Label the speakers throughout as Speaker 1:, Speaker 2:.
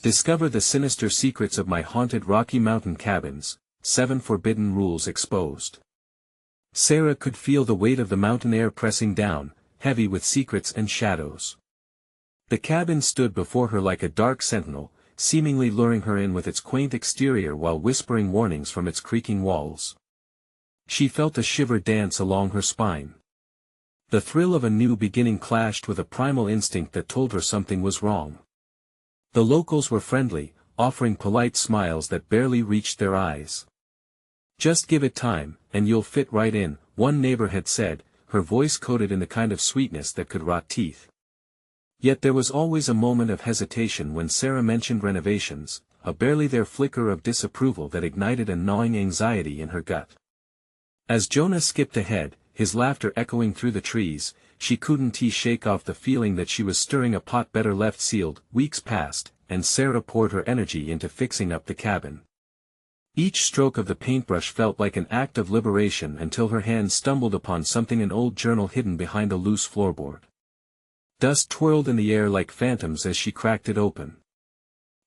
Speaker 1: Discover the sinister secrets of my haunted Rocky Mountain cabins, 7 forbidden rules exposed. Sarah could feel the weight of the mountain air pressing down, heavy with secrets and shadows. The cabin stood before her like a dark sentinel, seemingly luring her in with its quaint exterior while whispering warnings from its creaking walls. She felt a shiver dance along her spine. The thrill of a new beginning clashed with a primal instinct that told her something was wrong. The locals were friendly, offering polite smiles that barely reached their eyes. "Just give it time, and you'll fit right in," one neighbor had said, her voice coated in the kind of sweetness that could rot teeth. Yet there was always a moment of hesitation when Sarah mentioned renovations, a barely there flicker of disapproval that ignited a gnawing anxiety in her gut. As Jonah skipped ahead, his laughter echoing through the trees, she couldn't shake off the feeling that she was stirring a pot better left sealed. Weeks passed, and Sarah poured her energy into fixing up the cabin. Each stroke of the paintbrush felt like an act of liberation until her hand stumbled upon something, an old journal hidden behind a loose floorboard. Dust twirled in the air like phantoms as she cracked it open.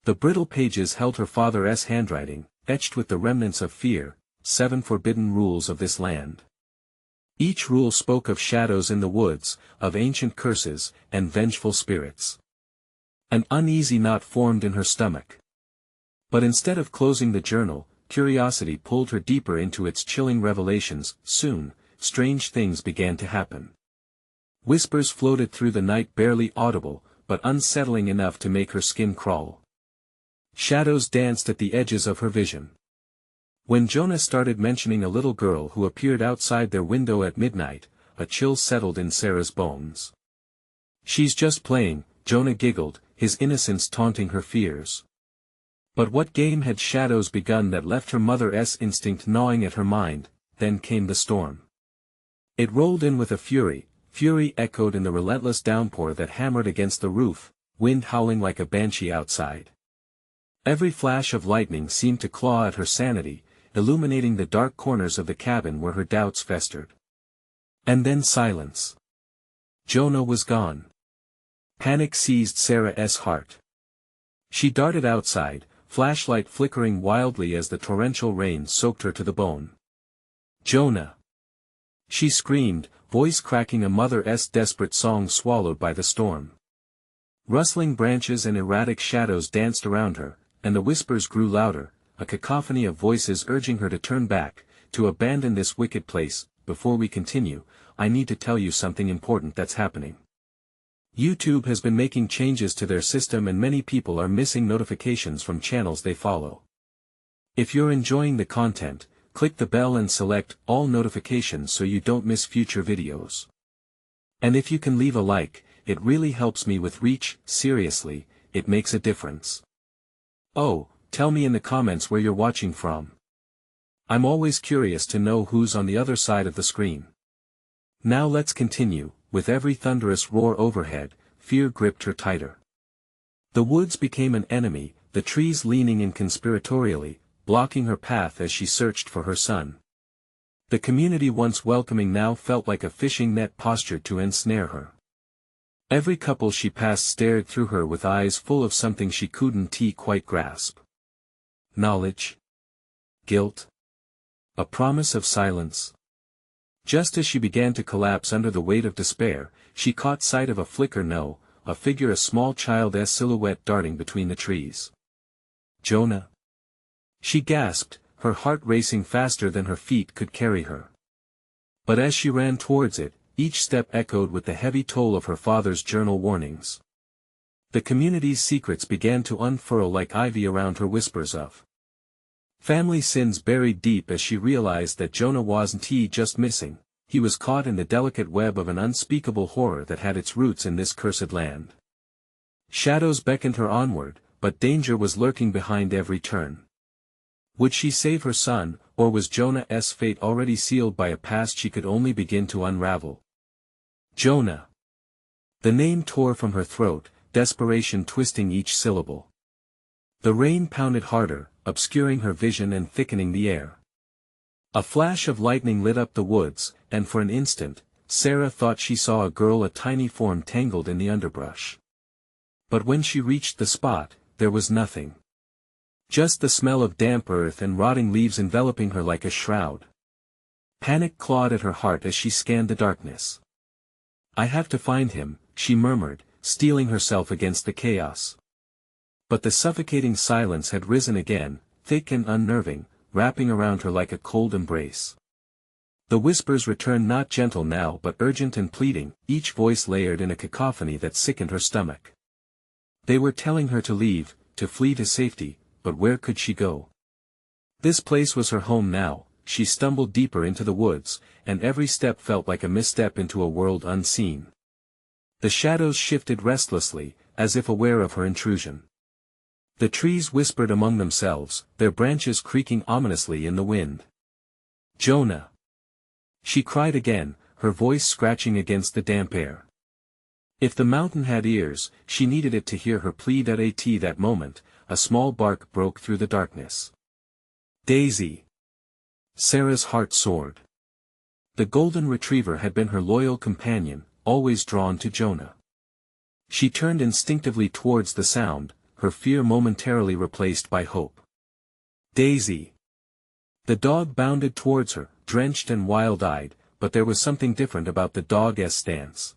Speaker 1: The brittle pages held her father's handwriting, etched with the remnants of fear, 7 forbidden rules of this land. Each rule spoke of shadows in the woods, of ancient curses, and vengeful spirits. An uneasy knot formed in her stomach. But instead of closing the journal, curiosity pulled her deeper into its chilling revelations. Soon, strange things began to happen. Whispers floated through the night, barely audible, but unsettling enough to make her skin crawl. Shadows danced at the edges of her vision. When Jonah started mentioning a little girl who appeared outside their window at midnight, a chill settled in Sarah's bones. "She's just playing," Jonah giggled, his innocence taunting her fears. But what game had shadows begun that left her mother's instinct gnawing at her mind? Then came the storm. It rolled in with a fury echoed in the relentless downpour that hammered against the roof, wind howling like a banshee outside. Every flash of lightning seemed to claw at her sanity, illuminating the dark corners of the cabin where her doubts festered. And then silence. Jonah was gone. Panic seized Sarah's heart. She darted outside, flashlight flickering wildly as the torrential rain soaked her to the bone. "Jonah!" she screamed, voice cracking, a mother's desperate song swallowed by the storm. Rustling branches and erratic shadows danced around her, and the whispers grew louder, a cacophony of voices urging her to turn back, to abandon this wicked place. "Before we continue, I need to tell you something important that's happening. YouTube has been making changes to their system and many people are missing notifications from channels they follow. If you're enjoying the content, click the bell and select all notifications so you don't miss future videos. And if you can leave a like, it really helps me with reach. Seriously, it makes a difference. Oh, tell me in the comments where you're watching from. I'm always curious to know who's on the other side of the screen. Now let's continue. With every thunderous roar overhead, fear gripped her tighter. The woods became an enemy, the trees leaning in conspiratorially, blocking her path as she searched for her son. The community once welcoming now felt like a fishing net postured to ensnare her. Every couple she passed stared through her with eyes full of something she couldn't quite grasp. Knowledge? Guilt? A promise of silence? Just as she began to collapse under the weight of despair, she caught sight of a flicker, a figure, a small child's silhouette darting between the trees. "Jonah!" she gasped, her heart racing faster than her feet could carry her. But as she ran towards it, each step echoed with the heavy toll of her father's journal warnings. The community's secrets began to unfurl like ivy around her, whispers of family sins buried deep, as she realized that Jonah wasn't just missing, he was caught in the delicate web of an unspeakable horror that had its roots in this cursed land. Shadows beckoned her onward, but danger was lurking behind every turn. Would she save her son, or was Jonah's fate already sealed by a past she could only begin to unravel? Jonah! The name tore from her throat, desperation twisting each syllable. The rain pounded harder, obscuring her vision and thickening the air. A flash of lightning lit up the woods, and for an instant, Sarah thought she saw a girl, a tiny form tangled in the underbrush. But when she reached the spot, there was nothing. Just the smell of damp earth and rotting leaves enveloping her like a shroud. Panic clawed at her heart as she scanned the darkness. "I have to find him," she murmured, steeling herself against the chaos. But the suffocating silence had risen again, thick and unnerving, wrapping around her like a cold embrace. The whispers returned, not gentle now but urgent and pleading, each voice layered in a cacophony that sickened her stomach. They were telling her to leave, to flee to safety, but where could she go? This place was her home now. She stumbled deeper into the woods, and every step felt like a misstep into a world unseen. The shadows shifted restlessly, as if aware of her intrusion. The trees whispered among themselves, their branches creaking ominously in the wind. "Jonah!" she cried again, her voice scratching against the damp air. If the mountain had ears, she needed it to hear her plead. At that moment, a small bark broke through the darkness. "Daisy!" Sarah's heart soared. The golden retriever had been her loyal companion, always drawn to Jonah. She turned instinctively towards the sound, her fear momentarily replaced by hope. "Daisy!" The dog bounded towards her, drenched and wild-eyed, but there was something different about the dog's stance.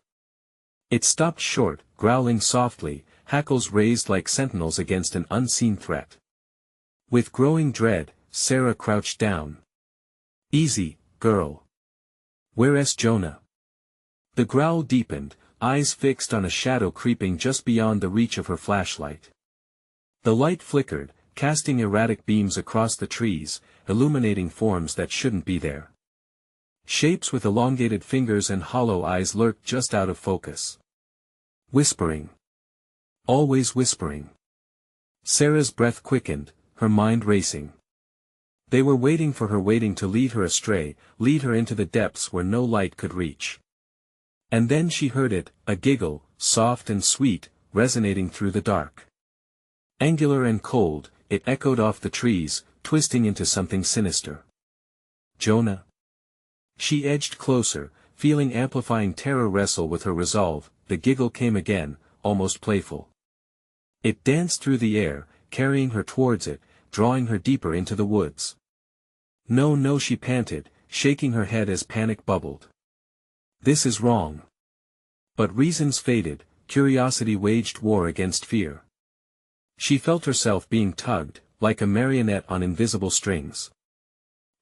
Speaker 1: It stopped short, growling softly, hackles raised like sentinels against an unseen threat. With growing dread, Sarah crouched down. "Easy, girl. Where's Jonah?" The growl deepened, eyes fixed on a shadow creeping just beyond the reach of her flashlight. The light flickered, casting erratic beams across the trees, illuminating forms that shouldn't be there. Shapes with elongated fingers and hollow eyes lurked just out of focus. Whispering. Always whispering. Sarah's breath quickened, her mind racing. They were waiting for her, waiting to lead her astray, lead her into the depths where no light could reach. And then she heard it, a giggle, soft and sweet, resonating through the dark. Angular and cold, it echoed off the trees, twisting into something sinister. "Jonah?" She edged closer, feeling amplifying terror wrestle with her resolve. The giggle came again, almost playful. It danced through the air, carrying her towards it, drawing her deeper into the woods. "No, no," she panted, shaking her head as panic bubbled. "This is wrong." But reasons faded, curiosity waged war against fear. She felt herself being tugged, like a marionette on invisible strings.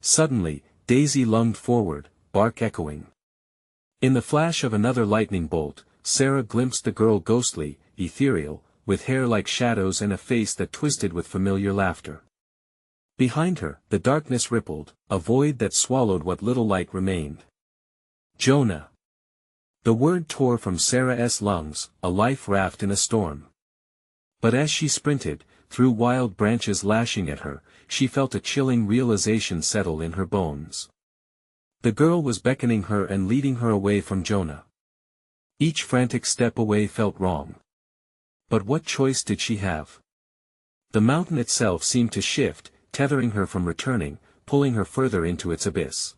Speaker 1: Suddenly, Daisy lunged forward, bark echoing. In the flash of another lightning bolt, Sarah glimpsed the girl, ghostly, ethereal, with hair like shadows and a face that twisted with familiar laughter. Behind her, the darkness rippled, a void that swallowed what little light remained. "Jonah!" The word tore from Sarah's lungs, a life raft in a storm. But as she sprinted, through wild branches lashing at her, she felt a chilling realization settle in her bones. The girl was beckoning her and leading her away from Jonah. Each frantic step away felt wrong. But what choice did she have? The mountain itself seemed to shift, tethering her from returning, pulling her further into its abyss.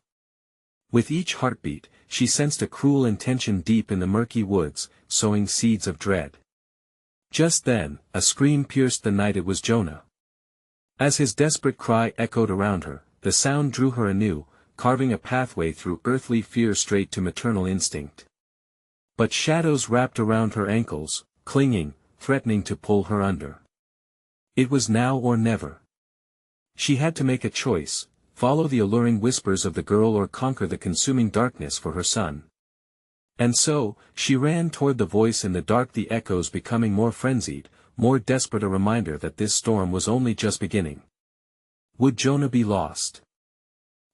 Speaker 1: With each heartbeat, she sensed a cruel intention deep in the murky woods, sowing seeds of dread. Just then, a scream pierced the night. It was Jonah. As his desperate cry echoed around her, the sound drew her anew, carving a pathway through earthly fear straight to maternal instinct. But shadows wrapped around her ankles, clinging, threatening to pull her under. It was now or never. She had to make a choice, follow the alluring whispers of the girl or conquer the consuming darkness for her son. And so, she ran toward the voice in the dark, the echoes becoming more frenzied, more desperate, a reminder that this storm was only just beginning. Would Jonah be lost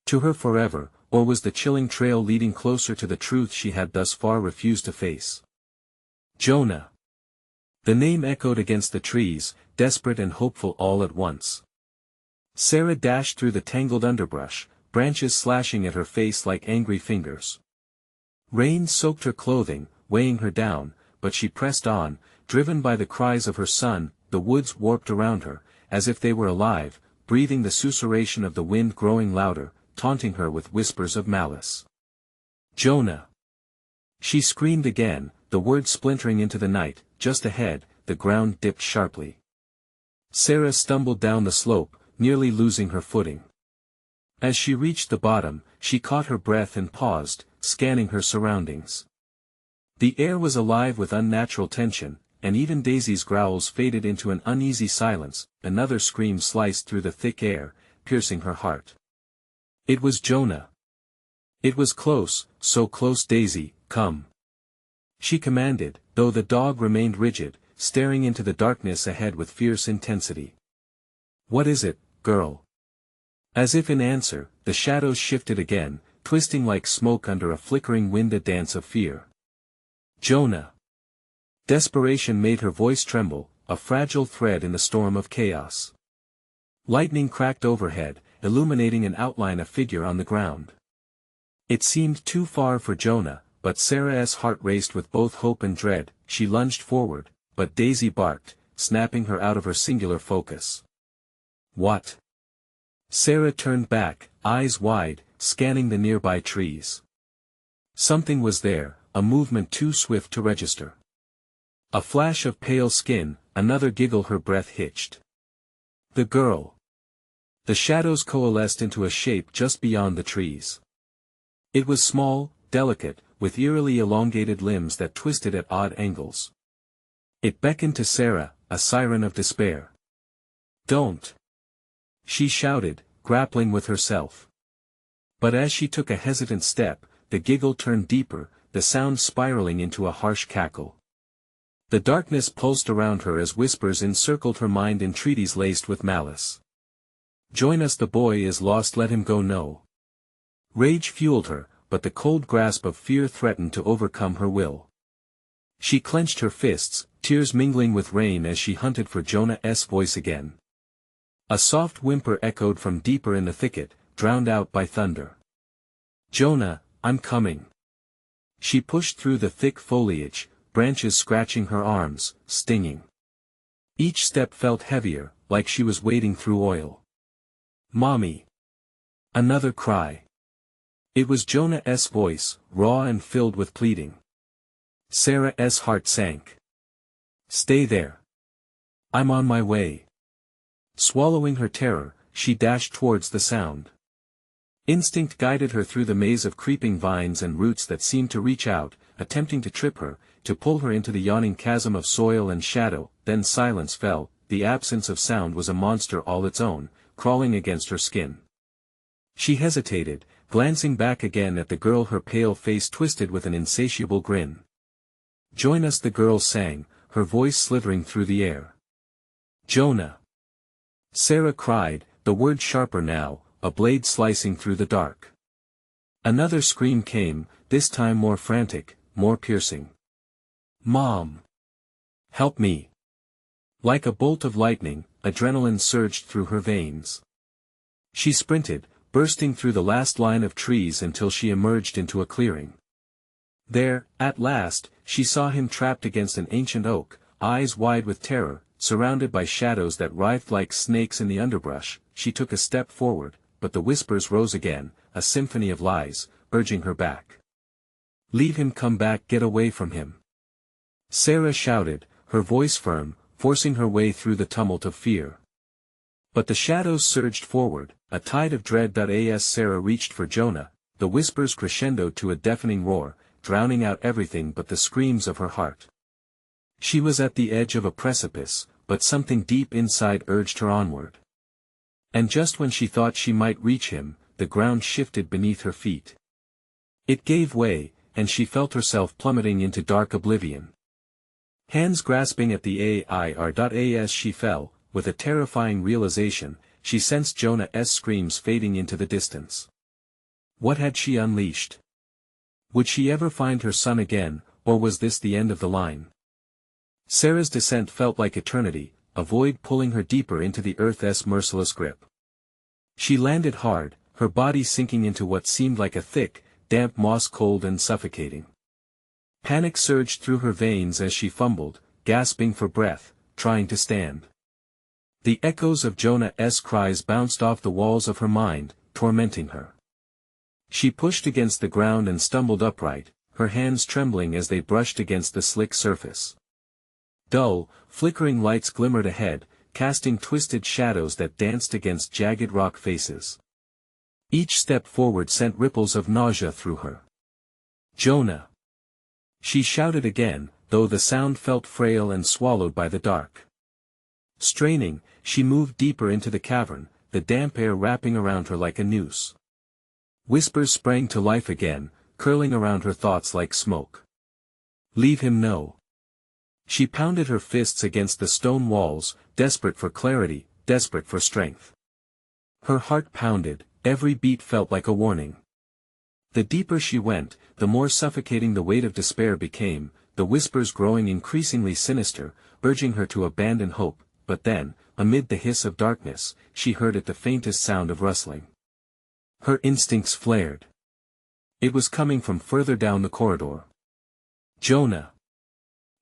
Speaker 1: to her forever, or was the chilling trail leading closer to the truth she had thus far refused to face? Jonah! The name echoed against the trees, desperate and hopeful all at once. Sarah dashed through the tangled underbrush, branches slashing at her face like angry fingers. Rain soaked her clothing, weighing her down, but she pressed on, driven by the cries of her son. The woods warped around her, as if they were alive, breathing the susurration of the wind, growing louder, taunting her with whispers of malice. "Jonah!" She screamed again, the words splintering into the night. Just ahead, the ground dipped sharply. Sarah stumbled down the slope, nearly losing her footing. As she reached the bottom, she caught her breath and paused, scanning her surroundings. The air was alive with unnatural tension, and even Daisy's growls faded into an uneasy silence. Another scream sliced through the thick air, piercing her heart. It was Jonah. It was close, so close. Daisy, come. She commanded, though the dog remained rigid, staring into the darkness ahead with fierce intensity. What is it, girl? As if in answer, the shadows shifted again, twisting like smoke under a flickering wind, a dance of fear. Jonah. Desperation made her voice tremble, a fragile thread in the storm of chaos. Lightning cracked overhead, illuminating an outline, a figure on the ground. It seemed too far for Jonah, but Sarah's heart raced with both hope and dread. She lunged forward, but Daisy barked, snapping her out of her singular focus. What? Sarah turned back, eyes wide, scanning the nearby trees. Something was there, a movement too swift to register. A flash of pale skin, another giggle, her breath hitched. The girl. The shadows coalesced into a shape just beyond the trees. It was small, delicate, with eerily elongated limbs that twisted at odd angles. It beckoned to Sarah, a siren of despair. Don't! She shouted, grappling with herself. But as she took a hesitant step, the giggle turned deeper, the sound spiraling into a harsh cackle. The darkness pulsed around her as whispers encircled her mind, entreaties laced with malice. Join us, the boy is lost, let him go. No. Rage fueled her, but the cold grasp of fear threatened to overcome her will. She clenched her fists, tears mingling with rain as she hunted for Jonah's voice again. A soft whimper echoed from deeper in the thicket, drowned out by thunder. Jonah, I'm coming. She pushed through the thick foliage, branches scratching her arms, stinging. Each step felt heavier, like she was wading through oil. Mommy! Another cry. It was Jonah's voice, raw and filled with pleading. Sarah's heart sank. Stay there. I'm on my way. Swallowing her terror, she dashed towards the sound. Instinct guided her through the maze of creeping vines and roots that seemed to reach out, attempting to trip her, to pull her into the yawning chasm of soil and shadow. Then silence fell. The absence of sound was a monster all its own, crawling against her skin. She hesitated, glancing back again at the girl, her pale face twisted with an insatiable grin. Join us, the girl sang, her voice slithering through the air. Jonah! Sarah cried, the word sharper now, a blade slicing through the dark. Another scream came, this time more frantic, more piercing. Mom! Help me! Like a bolt of lightning, adrenaline surged through her veins. She sprinted, bursting through the last line of trees until she emerged into a clearing. There, at last, she saw him trapped against an ancient oak, eyes wide with terror, surrounded by shadows that writhed like snakes in the underbrush. She took a step forward, but the whispers rose again, a symphony of lies, urging her back. Leave him, come back, get away from him. Sarah shouted, her voice firm, forcing her way through the tumult of fear. But the shadows surged forward, a tide of dread. As Sarah reached for Jonah, the whispers crescendoed to a deafening roar, drowning out everything but the screams of her heart. She was at the edge of a precipice, but something deep inside urged her onward. And just when she thought she might reach him, the ground shifted beneath her feet. It gave way, and she felt herself plummeting into dark oblivion. Hands grasping at the air. As she fell, with a terrifying realization, she sensed Jonah's screams fading into the distance. What had she unleashed? Would she ever find her son again, or was this the end of the line? Sarah's descent felt like eternity, a void pulling her deeper into the earth's merciless grip. She landed hard, her body sinking into what seemed like a thick, damp moss, cold and suffocating. Panic surged through her veins as she fumbled, gasping for breath, trying to stand. The echoes of Jonah's cries bounced off the walls of her mind, tormenting her. She pushed against the ground and stumbled upright, her hands trembling as they brushed against the slick surface. Dull, flickering lights glimmered ahead, casting twisted shadows that danced against jagged rock faces. Each step forward sent ripples of nausea through her. "Jonah!" She shouted again, though the sound felt frail and swallowed by the dark. Straining, she moved deeper into the cavern, the damp air wrapping around her like a noose. Whispers sprang to life again, curling around her thoughts like smoke. "Leave him, no." She pounded her fists against the stone walls, desperate for clarity, desperate for strength. Her heart pounded, every beat felt like a warning. The deeper she went, the more suffocating the weight of despair became, the whispers growing increasingly sinister, urging her to abandon hope, but then, amid the hiss of darkness, she heard the faintest sound of rustling. Her instincts flared. It was coming from further down the corridor. "Jonah!"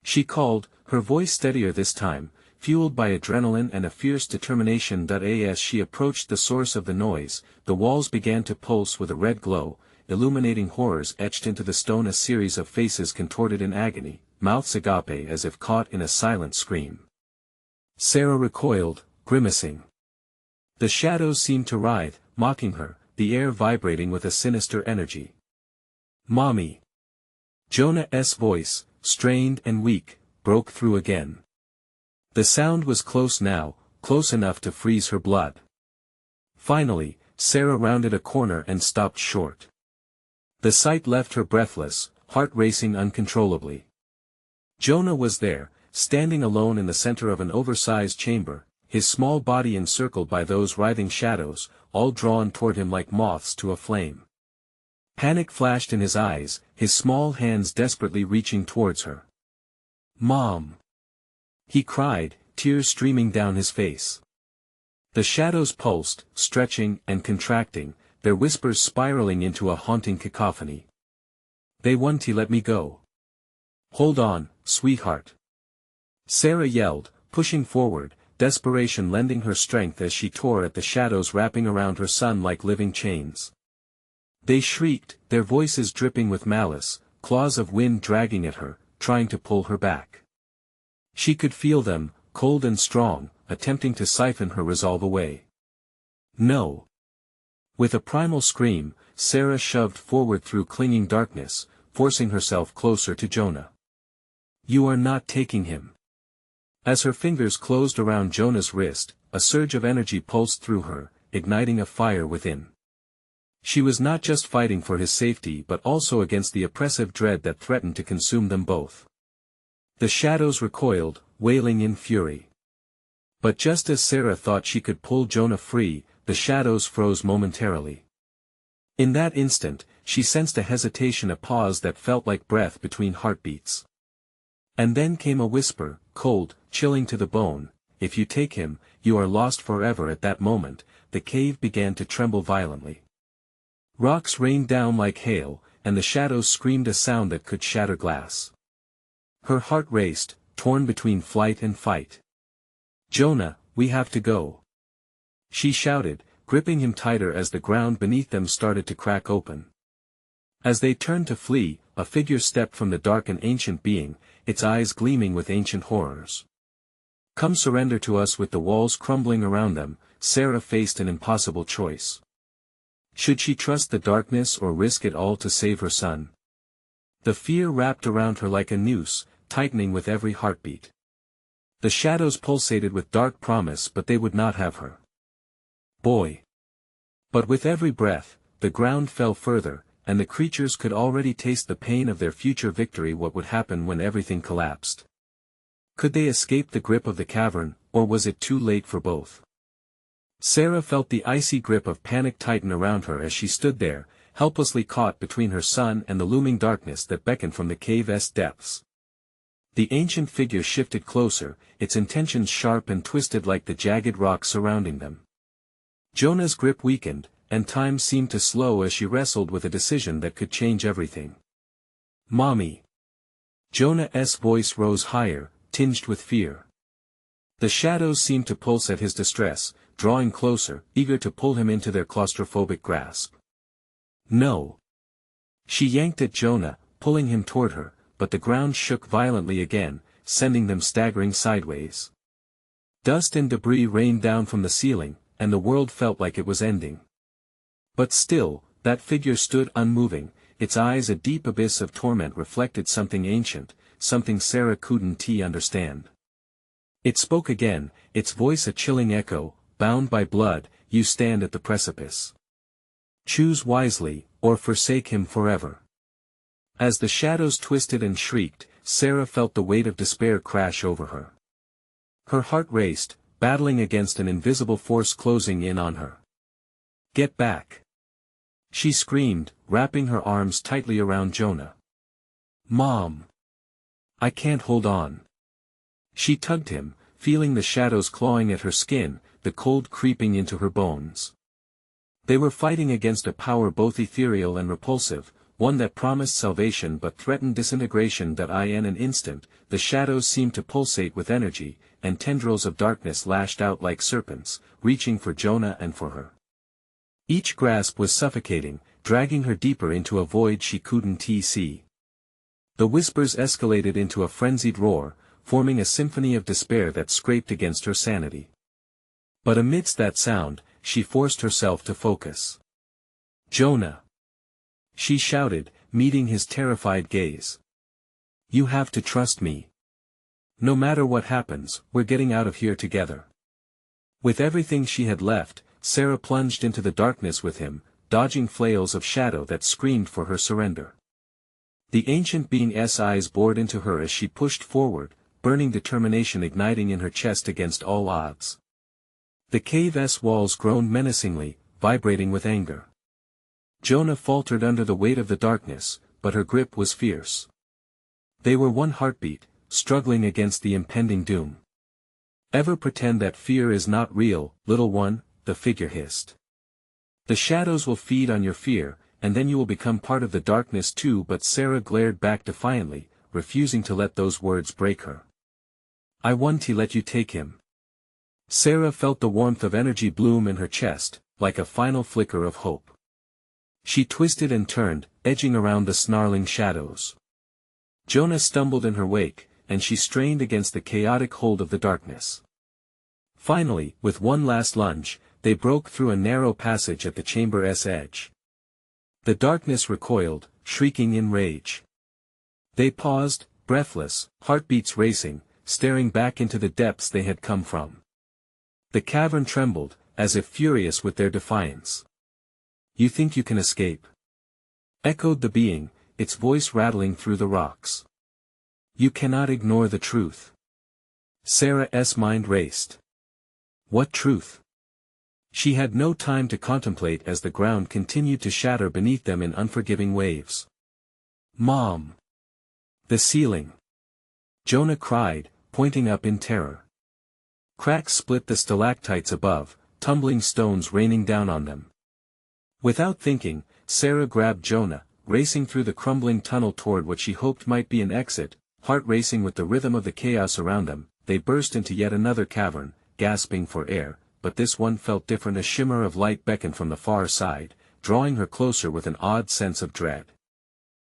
Speaker 1: She called, her voice steadier this time, fueled by adrenaline and a fierce determination. As she approached the source of the noise, the walls began to pulse with a red glow, illuminating horrors etched into the stone, a series of faces contorted in agony, mouths agape as if caught in a silent scream. Sarah recoiled, grimacing. The shadows seemed to writhe, mocking her, the air vibrating with a sinister energy. "Mommy!" Jonah's voice, strained and weak, broke through again. The sound was close now, close enough to freeze her blood. Finally, Sarah rounded a corner and stopped short. The sight left her breathless, heart racing uncontrollably. Jonah was there, standing alone in the center of an oversized chamber, his small body encircled by those writhing shadows, all drawn toward him like moths to a flame. Panic flashed in his eyes, his small hands desperately reaching towards her. "Mom!" he cried, tears streaming down his face. The shadows pulsed, stretching and contracting, their whispers spiraling into a haunting cacophony. "They want to let me go. Hold on, sweetheart." Sarah yelled, pushing forward, desperation lending her strength as she tore at the shadows wrapping around her son like living chains. They shrieked, their voices dripping with malice, claws of wind dragging at her, trying to pull her back. She could feel them, cold and strong, attempting to siphon her resolve away. "No!" With a primal scream, Sarah shoved forward through clinging darkness, forcing herself closer to Jonah. "You are not taking him." As her fingers closed around Jonah's wrist, a surge of energy pulsed through her, igniting a fire within. She was not just fighting for his safety but also against the oppressive dread that threatened to consume them both. The shadows recoiled, wailing in fury. But just as Sarah thought she could pull Jonah free, the shadows froze momentarily. In that instant, she sensed a hesitation, a pause that felt like breath between heartbeats. And then came a whisper, cold, chilling to the bone, "If you take him, you are lost forever." At that moment, the cave began to tremble violently. Rocks rained down like hail, and the shadows screamed a sound that could shatter glass. Her heart raced, torn between flight and fight. "Jonah, we have to go!" she shouted, gripping him tighter as the ground beneath them started to crack open. As they turned to flee, a figure stepped from the dark, an ancient being, its eyes gleaming with ancient horrors. "Come surrender to us." With the walls crumbling around them, Sarah faced an impossible choice. Should she trust the darkness or risk it all to save her son? The fear wrapped around her like a noose, tightening with every heartbeat. The shadows pulsated with dark promise, but they would not have her. "Boy!" But with every breath, the ground fell further, and the creatures could already taste the pain of their future victory. What would happen when everything collapsed? Could they escape the grip of the cavern, or was it too late for both? Sarah felt the icy grip of panic tighten around her as she stood there, helplessly caught between her son and the looming darkness that beckoned from the cave's depths. The ancient figure shifted closer, its intentions sharp and twisted like the jagged rocks surrounding them. Jonah's grip weakened, and time seemed to slow as she wrestled with a decision that could change everything. "Mommy!" Jonah's voice rose higher, tinged with fear. The shadows seemed to pulse at his distress, drawing closer, eager to pull him into their claustrophobic grasp. "No!" She yanked at Jonah, pulling him toward her, but the ground shook violently again, sending them staggering sideways. Dust and debris rained down from the ceiling, and the world felt like it was ending. But still, that figure stood unmoving, its eyes a deep abyss of torment reflected something ancient, something Sarah couldn't understand. It spoke again, its voice a chilling echo, bound by blood, you stand at the precipice. Choose wisely, or forsake him forever. As the shadows twisted and shrieked, Sarah felt the weight of despair crash over her. Her heart raced, battling against an invisible force closing in on her. Get back! She screamed, wrapping her arms tightly around Jonah. Mom! I can't hold on. She tugged him, feeling the shadows clawing at her skin, the cold creeping into her bones. They were fighting against a power both ethereal and repulsive, one that promised salvation but threatened disintegration. That in an instant, the shadows seemed to pulsate with energy, and tendrils of darkness lashed out like serpents, reaching for Jonah and for her. Each grasp was suffocating, dragging her deeper into a void she couldn't see. The whispers escalated into a frenzied roar, forming a symphony of despair that scraped against her sanity. But amidst that sound, she forced herself to focus. Jonah! She shouted, meeting his terrified gaze. You have to trust me. No matter what happens, we're getting out of here together. With everything she had left, Sarah plunged into the darkness with him, dodging flails of shadow that screamed for her surrender. The ancient being's eyes bored into her as she pushed forward, burning determination igniting in her chest against all odds. The cave's walls groaned menacingly, vibrating with anger. Jonah faltered under the weight of the darkness, but her grip was fierce. They were one heartbeat, struggling against the impending doom. Ever pretend that fear is not real, little one, the figure hissed. The shadows will feed on your fear, and then you will become part of the darkness too. But Sarah glared back defiantly, refusing to let those words break her. I want to let you take him. Sarah felt the warmth of energy bloom in her chest, like a final flicker of hope. She twisted and turned, edging around the snarling shadows. Jonah stumbled in her wake, and she strained against the chaotic hold of the darkness. Finally, with one last lunge, they broke through a narrow passage at the chamber's edge. The darkness recoiled, shrieking in rage. They paused, breathless, heartbeats racing, staring back into the depths they had come from. The cavern trembled, as if furious with their defiance. You think you can escape? Echoed the being, its voice rattling through the rocks. You cannot ignore the truth. Sarah's mind raced. What truth? She had no time to contemplate as the ground continued to shatter beneath them in unforgiving waves. Mom! The ceiling! Jonah cried, pointing up in terror. Cracks split the stalactites above, tumbling stones raining down on them. Without thinking, Sarah grabbed Jonah, racing through the crumbling tunnel toward what she hoped might be an exit. Heart racing with the rhythm of the chaos around them, they burst into yet another cavern, gasping for air, but this one felt different. A shimmer of light beckoned from the far side, drawing her closer with an odd sense of dread.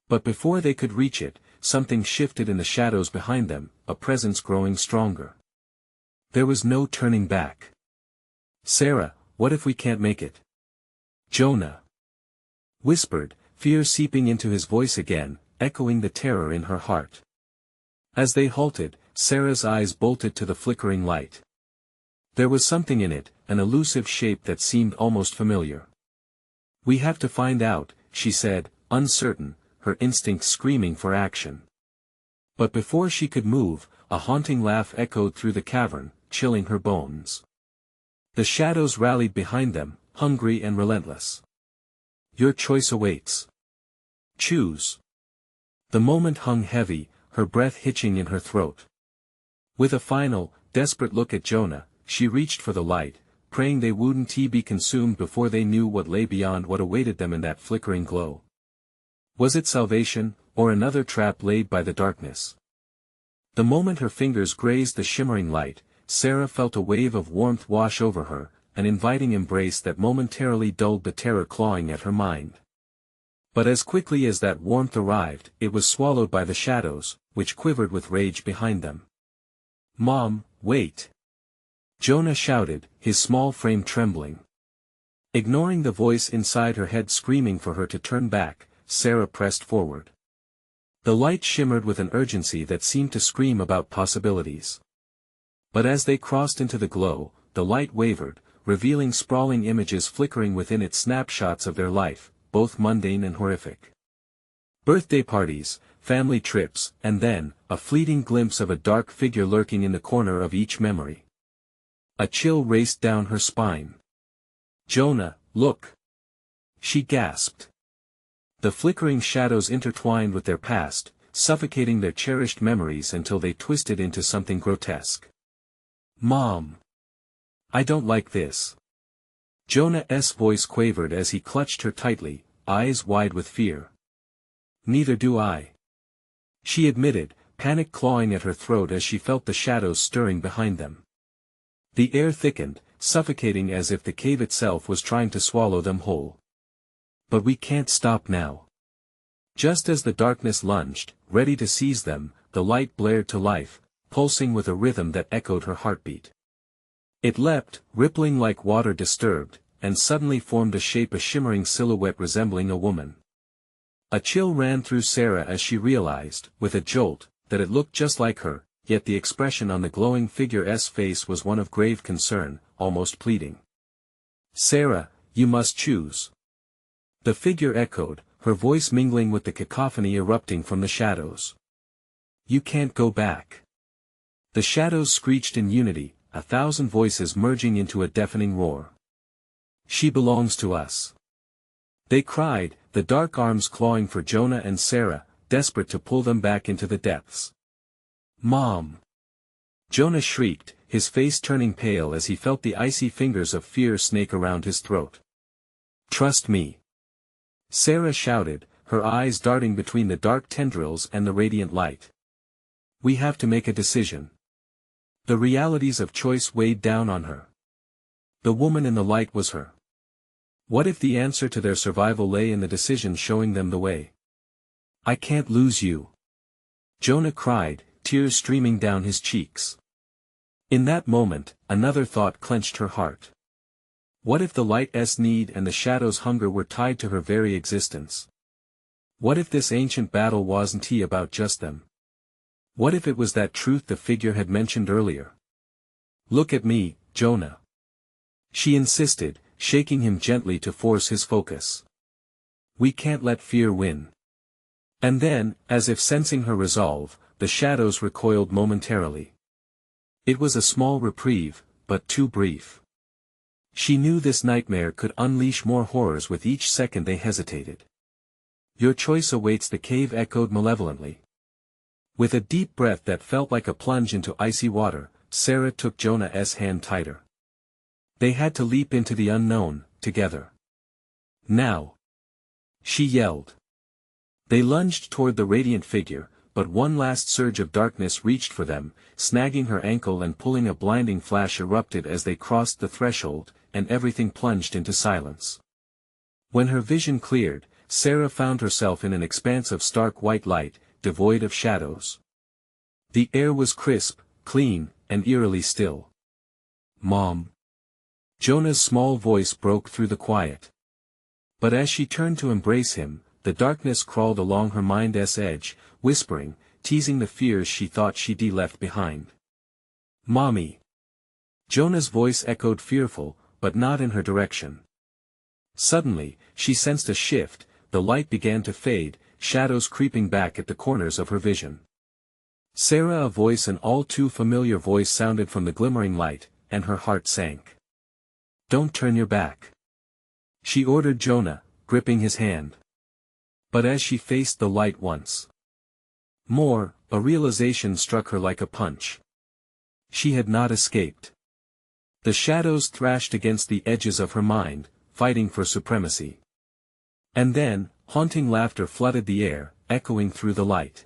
Speaker 1: But before they could reach it, something shifted in the shadows behind them, a presence growing stronger. There was no turning back. Sarah, what if we can't make it? Jonah whispered, fear seeping into his voice again, echoing the terror in her heart. As they halted, Sarah's eyes bolted to the flickering light. There was something in it, an elusive shape that seemed almost familiar. We have to find out, she said, uncertain, her instincts screaming for action. But before she could move, a haunting laugh echoed through the cavern, chilling her bones. The shadows rallied behind them, hungry and relentless. Your choice awaits. Choose. The moment hung heavy, her breath hitching in her throat. With a final, desperate look at Jonah, she reached for the light, praying they wouldn't be consumed before they knew what lay beyond what awaited them in that flickering glow. Was it salvation, or another trap laid by the darkness? The moment her fingers grazed the shimmering light, Sarah felt a wave of warmth wash over her, an inviting embrace that momentarily dulled the terror clawing at her mind. But as quickly as that warmth arrived, it was swallowed by the shadows, which quivered with rage behind them. Mom, wait! Jonah shouted, his small frame trembling. Ignoring the voice inside her head screaming for her to turn back, Sarah pressed forward. The light shimmered with an urgency that seemed to scream about possibilities. But as they crossed into the glow, the light wavered, revealing sprawling images flickering within it, snapshots of their life, both mundane and horrific. Birthday parties, family trips, and then, a fleeting glimpse of a dark figure lurking in the corner of each memory. A chill raced down her spine. "Jonah, look!" she gasped. The flickering shadows intertwined with their past, suffocating their cherished memories until they twisted into something grotesque. "Mom! I don't like this." Jonah's voice quavered as he clutched her tightly, eyes wide with fear. "Neither do I," she admitted, panic clawing at her throat as she felt the shadows stirring behind them. The air thickened, suffocating as if the cave itself was trying to swallow them whole. "But we can't stop now." Just as the darkness lunged, ready to seize them, the light blared to life, pulsing with a rhythm that echoed her heartbeat. It leapt, rippling like water disturbed, and suddenly formed a shape, a shimmering silhouette resembling a woman. A chill ran through Sarah as she realized, with a jolt, that it looked just like her, yet the expression on the glowing figure's face was one of grave concern, almost pleading. "Sarah, you must choose." The figure echoed, her voice mingling with the cacophony erupting from the shadows. "You can't go back." The shadows screeched in unity, 1,000 voices merging into a deafening roar. "She belongs to us," they cried, the dark arms clawing for Jonah and Sarah, desperate to pull them back into the depths. "Mom!" Jonah shrieked, his face turning pale as he felt the icy fingers of fear snake around his throat. "Trust me," Sarah shouted, her eyes darting between the dark tendrils and the radiant light. "We have to make a decision." The realities of choice weighed down on her. The woman in the light was her. What if the answer to their survival lay in the decision showing them the way? "I can't lose you," Jonah cried, tears streaming down his cheeks. In that moment, another thought clenched her heart. What if the light's need and the shadow's hunger were tied to her very existence? What if this ancient battle wasn't about just them? What if it was that truth the figure had mentioned earlier? "Look at me, Jonah," she insisted, shaking him gently to force his focus. "We can't let fear win." And then, as if sensing her resolve, the shadows recoiled momentarily. It was a small reprieve, but too brief. She knew this nightmare could unleash more horrors with each second they hesitated. "Your choice awaits," the cave echoed malevolently. With a deep breath that felt like a plunge into icy water, Sarah took Jonah's hand tighter. They had to leap into the unknown, together. "Now!" she yelled. They lunged toward the radiant figure, but one last surge of darkness reached for them, snagging her ankle and pulling. A blinding flash erupted as they crossed the threshold, and everything plunged into silence. When her vision cleared, Sarah found herself in an expanse of stark white light, devoid of shadows. The air was crisp, clean, and eerily still. "Mom!" Jonah's small voice broke through the quiet. But as she turned to embrace him, the darkness crawled along her mind's edge, whispering, teasing the fears she thought she'd left behind. "Mommy!" Jonah's voice echoed fearful, but not in her direction. Suddenly, she sensed a shift, the light began to fade, shadows creeping back at the corners of her vision. "Sarah!" A voice, an all too familiar voice, sounded from the glimmering light, and her heart sank. "Don't turn your back," she ordered Jonah, gripping his hand. But as she faced the light once more, a realization struck her like a punch. She had not escaped. The shadows thrashed against the edges of her mind, fighting for supremacy. And then, haunting laughter flooded the air, echoing through the light.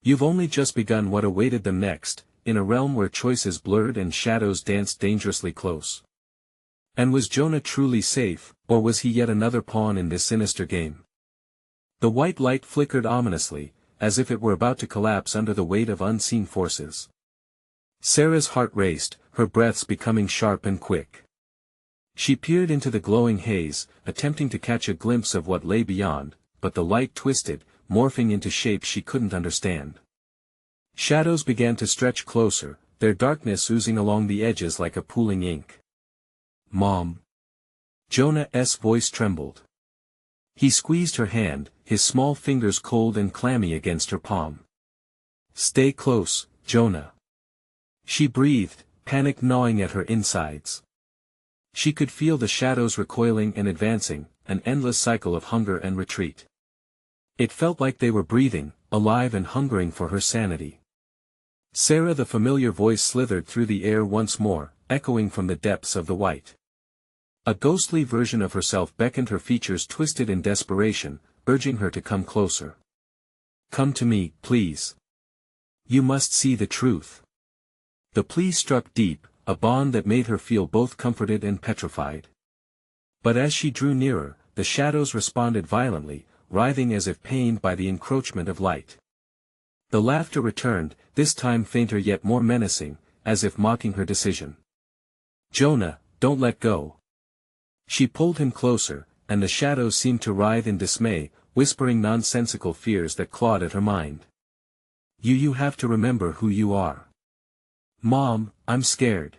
Speaker 1: "You've only just begun what awaited them next, in a realm where choices blurred and shadows danced dangerously close." And was Jonah truly safe, or was he yet another pawn in this sinister game? The white light flickered ominously, as if it were about to collapse under the weight of unseen forces. Sarah's heart raced, her breaths becoming sharp and quick. She peered into the glowing haze, attempting to catch a glimpse of what lay beyond, but the light twisted, morphing into shapes she couldn't understand. Shadows began to stretch closer, their darkness oozing along the edges like a pooling ink. "Mom." Jonah's voice trembled. He squeezed her hand, his small fingers cold and clammy against her palm. "Stay close, Jonah." She breathed, panic gnawing at her insides. She could feel the shadows recoiling and advancing, an endless cycle of hunger and retreat. It felt like they were breathing, alive and hungering for her sanity. "Sarah," the familiar voice slithered through the air once more, echoing from the depths of the white. A ghostly version of herself beckoned, her features twisted in desperation, urging her to come closer. "Come to me, please. You must see the truth." The plea struck deep, a bond that made her feel both comforted and petrified. But as she drew nearer, the shadows responded violently, writhing as if pained by the encroachment of light. The laughter returned, this time fainter yet more menacing, as if mocking her decision. "Jonah, don't let go." She pulled him closer, and the shadows seemed to writhe in dismay, whispering nonsensical fears that clawed at her mind. You have to remember who you are." "Mom, I'm scared."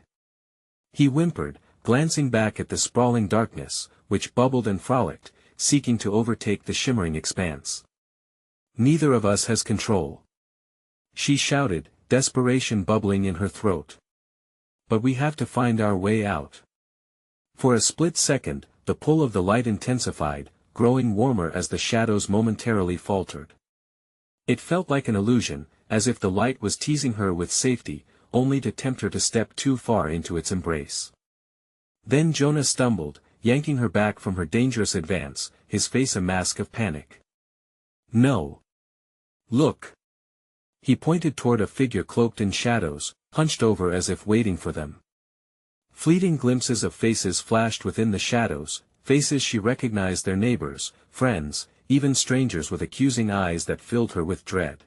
Speaker 1: He whimpered, glancing back at the sprawling darkness, which bubbled and frolicked, seeking to overtake the shimmering expanse. "Neither of us has control," she shouted, desperation bubbling in her throat. "But we have to find our way out." For a split second, the pull of the light intensified, growing warmer as the shadows momentarily faltered. It felt like an illusion, as if the light was teasing her with safety, only to tempt her to step too far into its embrace. Then Jonah stumbled, yanking her back from her dangerous advance, his face a mask of panic. "No. Look." He pointed toward a figure cloaked in shadows, hunched over as if waiting for them. Fleeting glimpses of faces flashed within the shadows, faces she recognized, their neighbors, friends, even strangers, with accusing eyes that filled her with dread.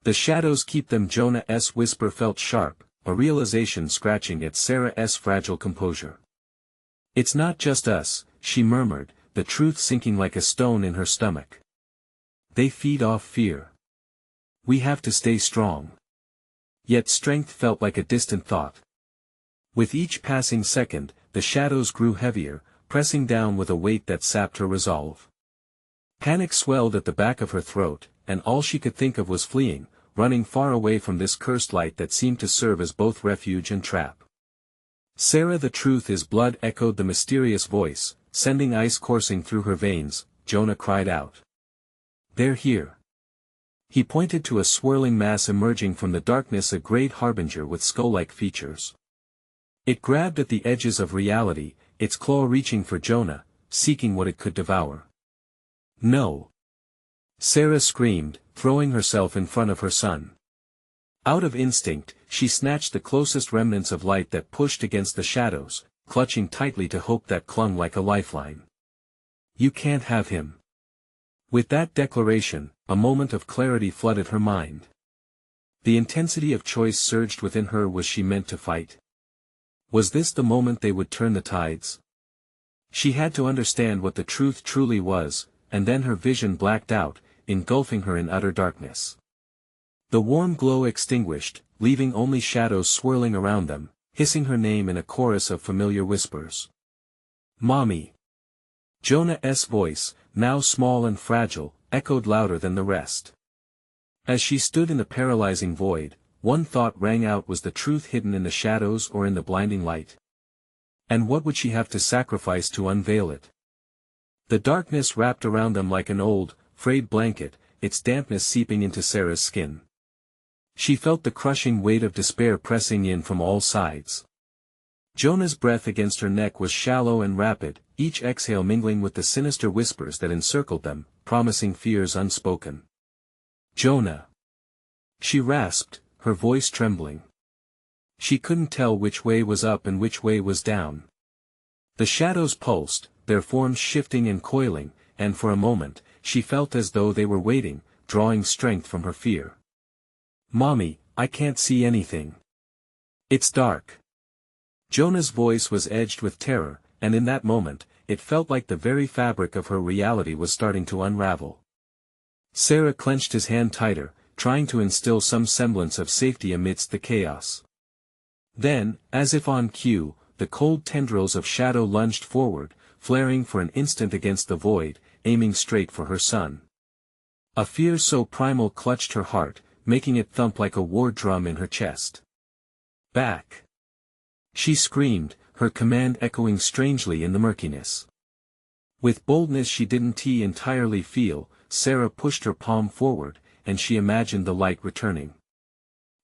Speaker 1: "The shadows keep them," Jonah's whisper felt sharp, a realization scratching at Sarah's fragile composure. "It's not just us," she murmured, the truth sinking like a stone in her stomach. "They feed off fear. We have to stay strong." Yet strength felt like a distant thought. With each passing second, the shadows grew heavier, pressing down with a weight that sapped her resolve. Panic swelled at the back of her throat, and all she could think of was fleeing, running far away from this cursed light that seemed to serve as both refuge and trap. "Sarah, the truth is blood," echoed the mysterious voice, sending ice coursing through her veins. Jonah cried out. "They're here." He pointed to a swirling mass emerging from the darkness, a great harbinger with skull-like features. It grabbed at the edges of reality, its claw reaching for Jonah, seeking what it could devour. "No!" Sarah screamed, throwing herself in front of her son. Out of instinct, she snatched the closest remnants of light that pushed against the shadows, clutching tightly to hope that clung like a lifeline. "You can't have him." With that declaration, a moment of clarity flooded her mind. The intensity of choice surged within her. Was she meant to fight? Was this the moment they would turn the tides? She had to understand what the truth truly was, and then her vision blacked out, engulfing her in utter darkness. The warm glow extinguished, leaving only shadows swirling around them, hissing her name in a chorus of familiar whispers. "Mommy!" Jonah's voice, now small and fragile, echoed louder than the rest. As she stood in the paralyzing void, one thought rang out: was the truth hidden in the shadows or in the blinding light? And what would she have to sacrifice to unveil it? The darkness wrapped around them like an old, frayed blanket, its dampness seeping into Sarah's skin. She felt the crushing weight of despair pressing in from all sides. Jonah's breath against her neck was shallow and rapid, each exhale mingling with the sinister whispers that encircled them, promising fears unspoken. "Jonah!" she rasped, her voice trembling. She couldn't tell which way was up and which way was down. The shadows pulsed, their forms shifting and coiling, and for a moment, she felt as though they were waiting, drawing strength from her fear. "Mommy, I can't see anything." It's dark. Jonah's voice was edged with terror, and in that moment, it felt like the very fabric of her reality was starting to unravel. Sarah clenched his hand tighter, trying to instill some semblance of safety amidst the chaos. Then, as if on cue, the cold tendrils of shadow lunged forward, flaring for an instant against the void, aiming straight for her son. A fear so primal clutched her heart, making it thump like a war drum in her chest. Back! She screamed, her command echoing strangely in the murkiness. With boldness she didn't entirely feel, Sarah pushed her palm forward, and she imagined the light returning.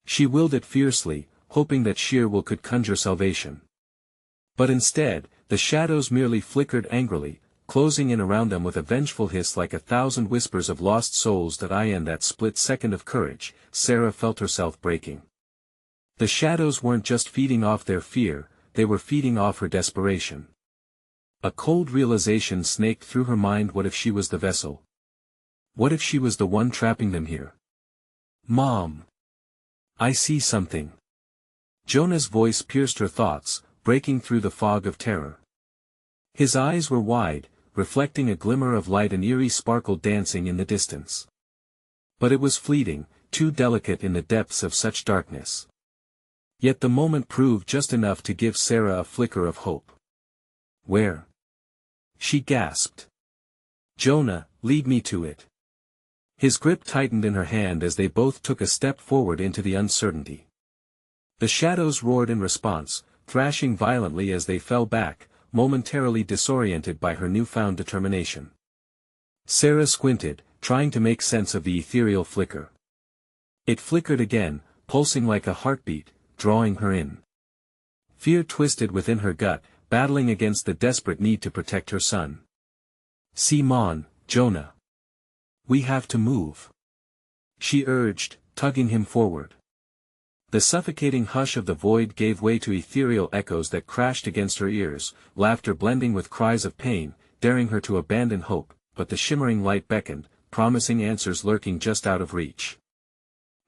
Speaker 1: She willed it fiercely, hoping that sheer will could conjure salvation. But instead, the shadows merely flickered angrily, closing in around them with a vengeful hiss like 1,000 whispers of lost souls that in that split second of courage, Sarah felt herself breaking. The shadows weren't just feeding off their fear, they were feeding off her desperation. A cold realization snaked through her mind. What if she was the vessel? What if she was the one trapping them here? Mom! I see something. Jonah's voice pierced her thoughts, breaking through the fog of terror. His eyes were wide, reflecting a glimmer of light, an eerie sparkle dancing in the distance. But it was fleeting, too delicate in the depths of such darkness. Yet the moment proved just enough to give Sarah a flicker of hope. Where? She gasped. Jonah, lead me to it. His grip tightened in her hand as they both took a step forward into the uncertainty. The shadows roared in response, thrashing violently as they fell back, momentarily disoriented by her newfound determination. Sarah squinted, trying to make sense of the ethereal flicker. It flickered again, pulsing like a heartbeat, drawing her in. Fear twisted within her gut, battling against the desperate need to protect her son. "See Mon, Jonah. We have to move," she urged, tugging him forward. The suffocating hush of the void gave way to ethereal echoes that crashed against her ears, laughter blending with cries of pain, daring her to abandon hope, but the shimmering light beckoned, promising answers lurking just out of reach.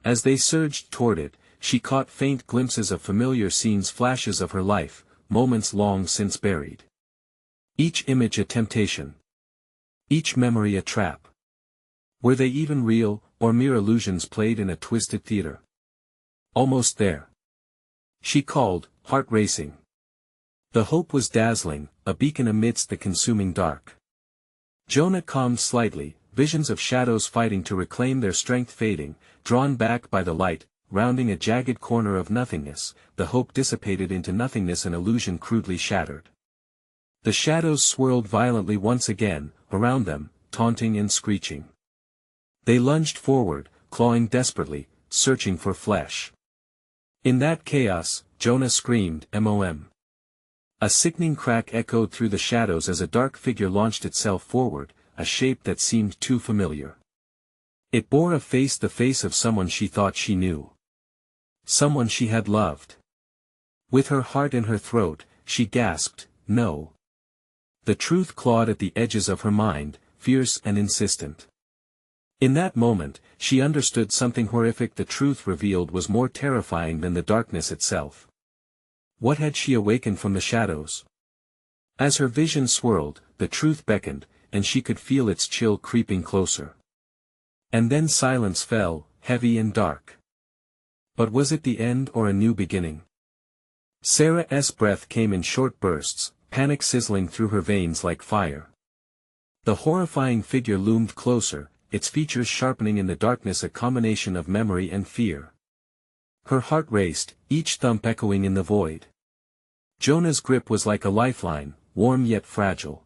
Speaker 1: As they surged toward it, she caught faint glimpses of familiar scenes, flashes of her life, moments long since buried. Each image a temptation. Each memory a trap. Were they even real, or mere illusions played in a twisted theater? Almost there. She called, heart racing. The hope was dazzling, a beacon amidst the consuming dark. Jonah calmed slightly, visions of shadows fighting to reclaim their strength fading, drawn back by the light, rounding a jagged corner of nothingness, the hope dissipated into nothingness, an illusion crudely shattered. The shadows swirled violently once again, around them, taunting and screeching. They lunged forward, clawing desperately, searching for flesh. In that chaos, Jonah screamed, "Mom!" A sickening crack echoed through the shadows as a dark figure launched itself forward, a shape that seemed too familiar. It bore a face, the face of someone she thought she knew. Someone she had loved. With her heart in her throat, she gasped, "No." The truth clawed at the edges of her mind, fierce and insistent. In that moment, she understood something horrific. The truth revealed was more terrifying than the darkness itself. What had she awakened from the shadows? As her vision swirled, the truth beckoned, and she could feel its chill creeping closer. And then silence fell, heavy and dark. But was it the end or a new beginning? Sarah's breath came in short bursts, panic sizzling through her veins like fire. The horrifying figure loomed closer, its features sharpening in the darkness, a combination of memory and fear. Her heart raced, each thump echoing in the void. Jonah's grip was like a lifeline, warm yet fragile.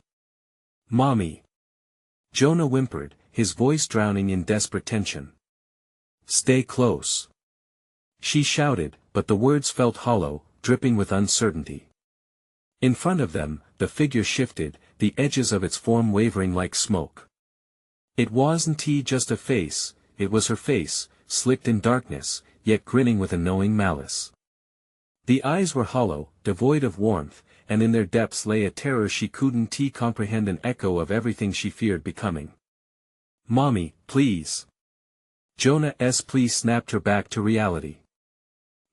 Speaker 1: "Mommy!" Jonah whimpered, his voice drowning in desperate tension. "Stay close!" She shouted, but the words felt hollow, dripping with uncertainty. In front of them, the figure shifted, the edges of its form wavering like smoke. It wasn't just a face, it was her face, slicked in darkness, yet grinning with a knowing malice. The eyes were hollow, devoid of warmth, and in their depths lay a terror she couldn't comprehend, an echo of everything she feared becoming. "Mommy, please!" Jonah's plea snapped her back to reality.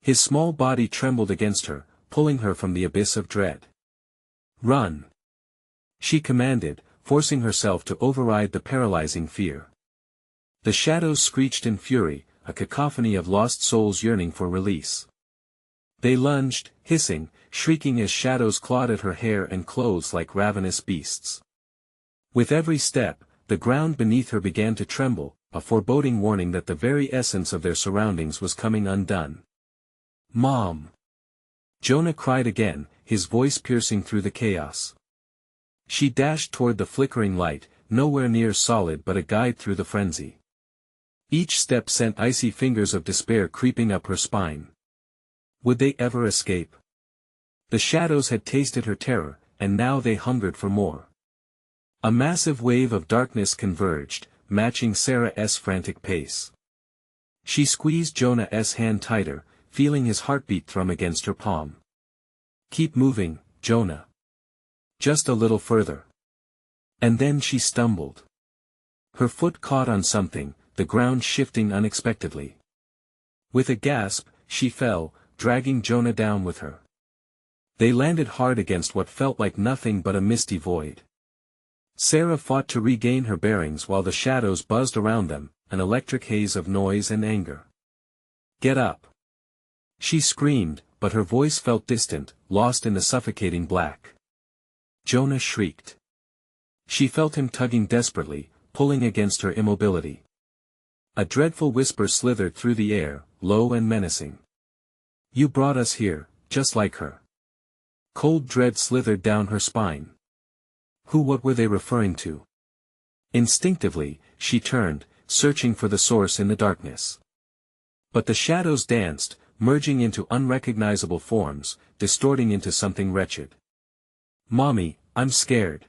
Speaker 1: His small body trembled against her, pulling her from the abyss of dread. "Run!" she commanded, forcing herself to override the paralyzing fear. The shadows screeched in fury, a cacophony of lost souls yearning for release. They lunged, hissing, shrieking as shadows clawed at her hair and clothes like ravenous beasts. With every step, the ground beneath her began to tremble, a foreboding warning that the very essence of their surroundings was coming undone. "Mom!" Jonah cried again, his voice piercing through the chaos. She dashed toward the flickering light, nowhere near solid but a guide through the frenzy. Each step sent icy fingers of despair creeping up her spine. Would they ever escape? The shadows had tasted her terror, and now they hungered for more. A massive wave of darkness converged, matching Sarah's frantic pace. She squeezed Jonah's hand tighter, feeling his heartbeat thrum against her palm. "Keep moving, Jonah. Just a little further." And then she stumbled. Her foot caught on something, the ground shifting unexpectedly. With a gasp, she fell, dragging Jonah down with her. They landed hard against what felt like nothing but a misty void. Sarah fought to regain her bearings while the shadows buzzed around them, an electric haze of noise and anger. "Get up!" she screamed, but her voice felt distant, lost in the suffocating black. Jonah shrieked. She felt him tugging desperately, pulling against her immobility. A dreadful whisper slithered through the air, low and menacing. "You brought us here, just like her." Cold dread slithered down her spine. What were they referring to? Instinctively, she turned, searching for the source in the darkness. But the shadows danced, merging into unrecognizable forms, distorting into something wretched. "Mommy, I'm scared."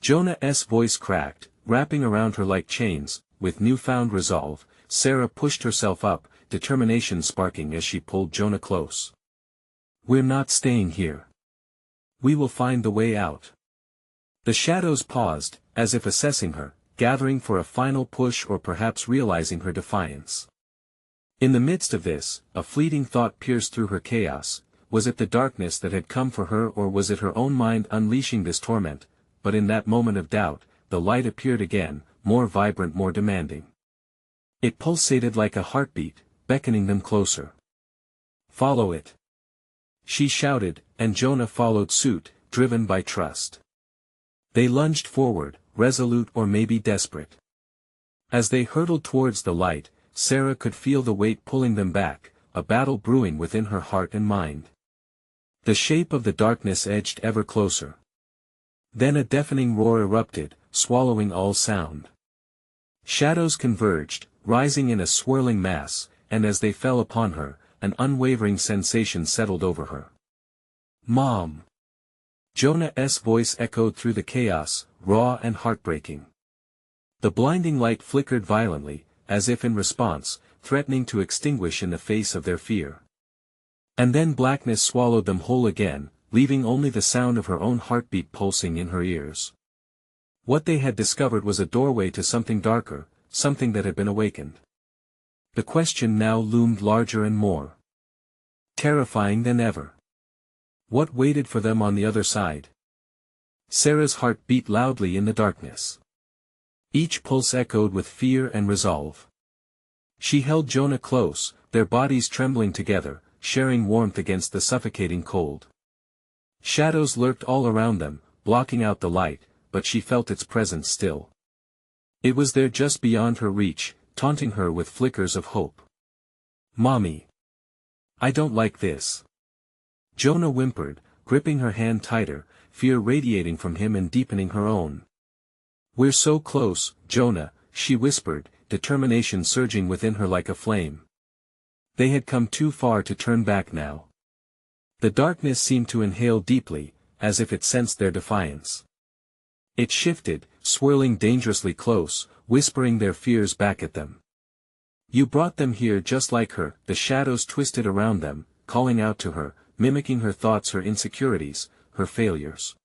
Speaker 1: Jonah's voice cracked, wrapping around her like chains. With newfound resolve, Sarah pushed herself up, determination sparking as she pulled Jonah close. "We're not staying here. We will find the way out." The shadows paused, as if assessing her, gathering for a final push or perhaps realizing her defiance. In the midst of this, a fleeting thought pierced through her chaos. Was it the darkness that had come for her, or was it her own mind unleashing this torment? But in that moment of doubt, the light appeared again, more vibrant, more demanding. It pulsated like a heartbeat, beckoning them closer. "Follow it!" she shouted, and Jonah followed suit, driven by trust. They lunged forward, resolute or maybe desperate. As they hurtled towards the light, Sarah could feel the weight pulling them back, a battle brewing within her heart and mind. The shape of the darkness edged ever closer. Then a deafening roar erupted, swallowing all sound. Shadows converged, rising in a swirling mass, and as they fell upon her, an unwavering sensation settled over her. "Mom!" Jonah's voice echoed through the chaos, raw and heartbreaking. The blinding light flickered violently, as if in response, threatening to extinguish in the face of their fear. And then blackness swallowed them whole again, leaving only the sound of her own heartbeat pulsing in her ears. What they had discovered was a doorway to something darker, something that had been awakened. The question now loomed larger and more terrifying than ever. What waited for them on the other side? Sarah's heart beat loudly in the darkness. Each pulse echoed with fear and resolve. She held Jonah close, their bodies trembling together, sharing warmth against the suffocating cold. Shadows lurked all around them, blocking out the light, but she felt its presence still. It was there just beyond her reach, taunting her with flickers of hope. "Mommy! I don't like this." Jonah whimpered, gripping her hand tighter, fear radiating from him and deepening her own. "We're so close, Jonah," she whispered, determination surging within her like a flame. They had come too far to turn back now. The darkness seemed to inhale deeply, as if it sensed their defiance. It shifted, swirling dangerously close, whispering their fears back at them. "You brought them here just like her." The shadows twisted around them, calling out to her, mimicking her thoughts, her insecurities, her failures.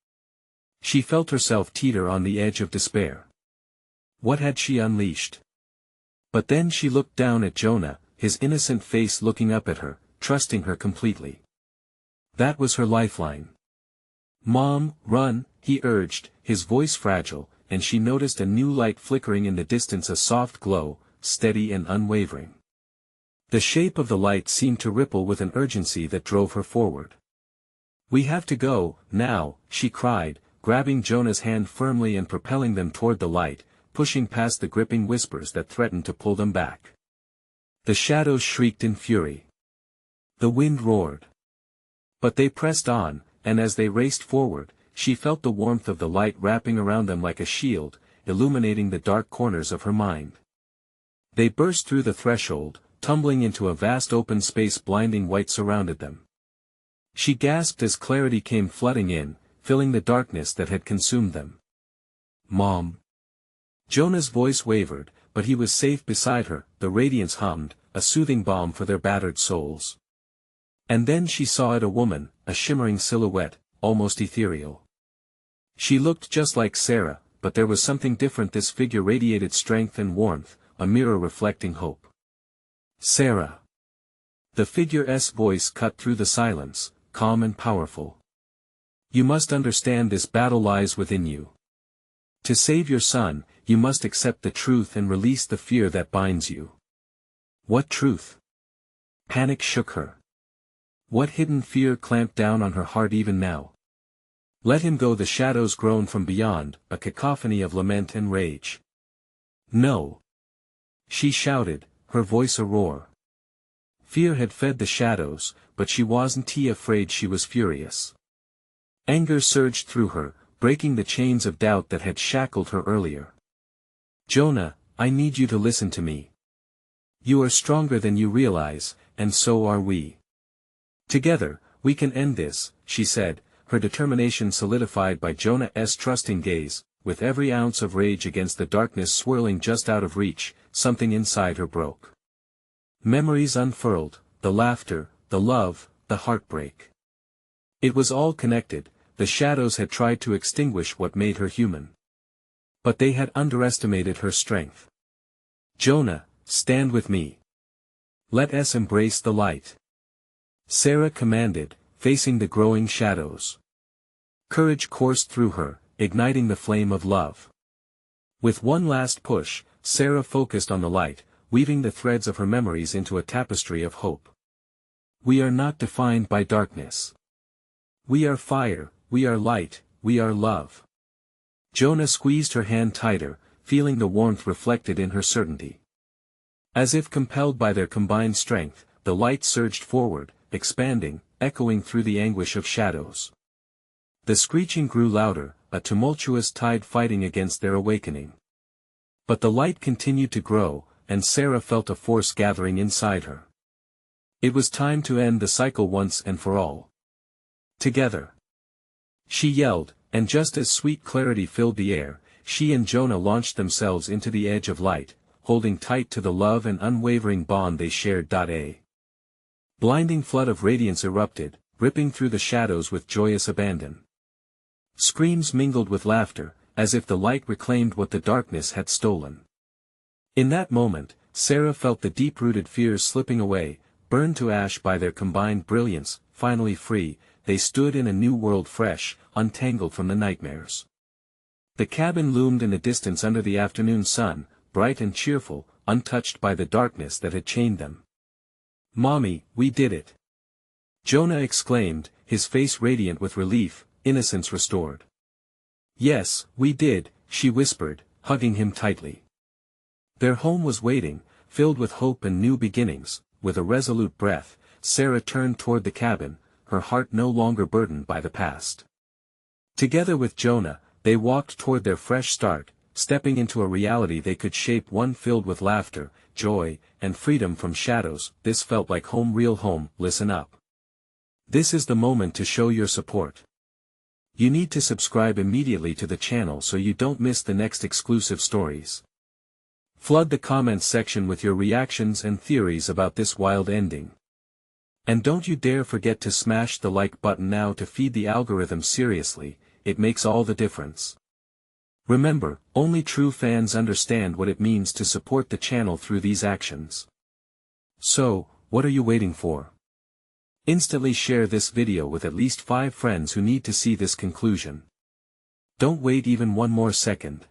Speaker 1: She felt herself teeter on the edge of despair. What had she unleashed? But then she looked down at Jonah, his innocent face looking up at her, trusting her completely. That was her lifeline. "Mom, run," he urged, his voice fragile, and she noticed a new light flickering in the distance, a soft glow, steady and unwavering. The shape of the light seemed to ripple with an urgency that drove her forward. "We have to go, now," she cried, grabbing Jonah's hand firmly and propelling them toward the light, pushing past the gripping whispers that threatened to pull them back. The shadows shrieked in fury. The wind roared. But they pressed on, and as they raced forward, she felt the warmth of the light wrapping around them like a shield, illuminating the dark corners of her mind. They burst through the threshold, tumbling into a vast open space. Blinding white surrounded them. She gasped as clarity came flooding in, filling the darkness that had consumed them. "Mom." Jonah's voice wavered, but he was safe beside her. The radiance hummed, a soothing balm for their battered souls. And then she saw it, a woman, a shimmering silhouette, almost ethereal. She looked just like Sarah, but there was something different. This figure radiated strength and warmth, a mirror reflecting hope. "Sarah." The figure's voice cut through the silence, calm and powerful. "You must understand, this battle lies within you. To save your son, you must accept the truth and release the fear that binds you." What truth? Panic shook her. What hidden fear clamped down on her heart even now? "Let him go," the shadows groaned from beyond, a cacophony of lament and rage. "No!" she shouted, her voice a roar. Fear had fed the shadows, but she wasn't afraid, she was furious. Anger surged through her, breaking the chains of doubt that had shackled her earlier. "Jonah, I need you to listen to me. You are stronger than you realize, and so are we. Together, we can end this," she said, her determination solidified by Jonah's trusting gaze. With every ounce of rage against the darkness swirling just out of reach, something inside her broke. Memories unfurled, the laughter, the love, the heartbreak. It was all connected. The shadows had tried to extinguish what made her human. But they had underestimated her strength. "Jonah, stand with me. Let us embrace the light," Sarah commanded, facing the growing shadows. Courage coursed through her, igniting the flame of love. With one last push, Sarah focused on the light, weaving the threads of her memories into a tapestry of hope. "We are not defined by darkness. We are fire, we are light, we are love." Jonah squeezed her hand tighter, feeling the warmth reflected in her certainty. As if compelled by their combined strength, the light surged forward, expanding, echoing through the anguish of shadows. The screeching grew louder, a tumultuous tide fighting against their awakening. But the light continued to grow, and Sarah felt a force gathering inside her. It was time to end the cycle once and for all. "Together!" she yelled, and just as sweet clarity filled the air, she and Jonah launched themselves into the edge of light, holding tight to the love and unwavering bond they shared. A blinding flood of radiance erupted, ripping through the shadows with joyous abandon. Screams mingled with laughter, as if the light reclaimed what the darkness had stolen. In that moment, Sarah felt the deep-rooted fears slipping away, burned to ash by their combined brilliance. Finally free, they stood in a new world, fresh, untangled from the nightmares. The cabin loomed in the distance under the afternoon sun, bright and cheerful, untouched by the darkness that had chained them. "Mommy, we did it!" Jonah exclaimed, his face radiant with relief, innocence restored. "Yes, we did," she whispered, hugging him tightly. Their home was waiting, filled with hope and new beginnings. With a resolute breath, Sarah turned toward the cabin, her heart no longer burdened by the past. Together with Jonah, they walked toward their fresh start, stepping into a reality they could shape, one filled with laughter, joy, and freedom from shadows. This felt like home, real home. Listen up. This is the moment to show your support. You need to subscribe immediately to the channel so you don't miss the next exclusive stories. Flood the comments section with your reactions and theories about this wild ending. And don't you dare forget to smash the like button now to feed the algorithm. Seriously, it makes all the difference. Remember, only true fans understand what it means to support the channel through these actions. So, what are you waiting for? Instantly share this video with at least 5 friends who need to see this conclusion. Don't wait even one more second.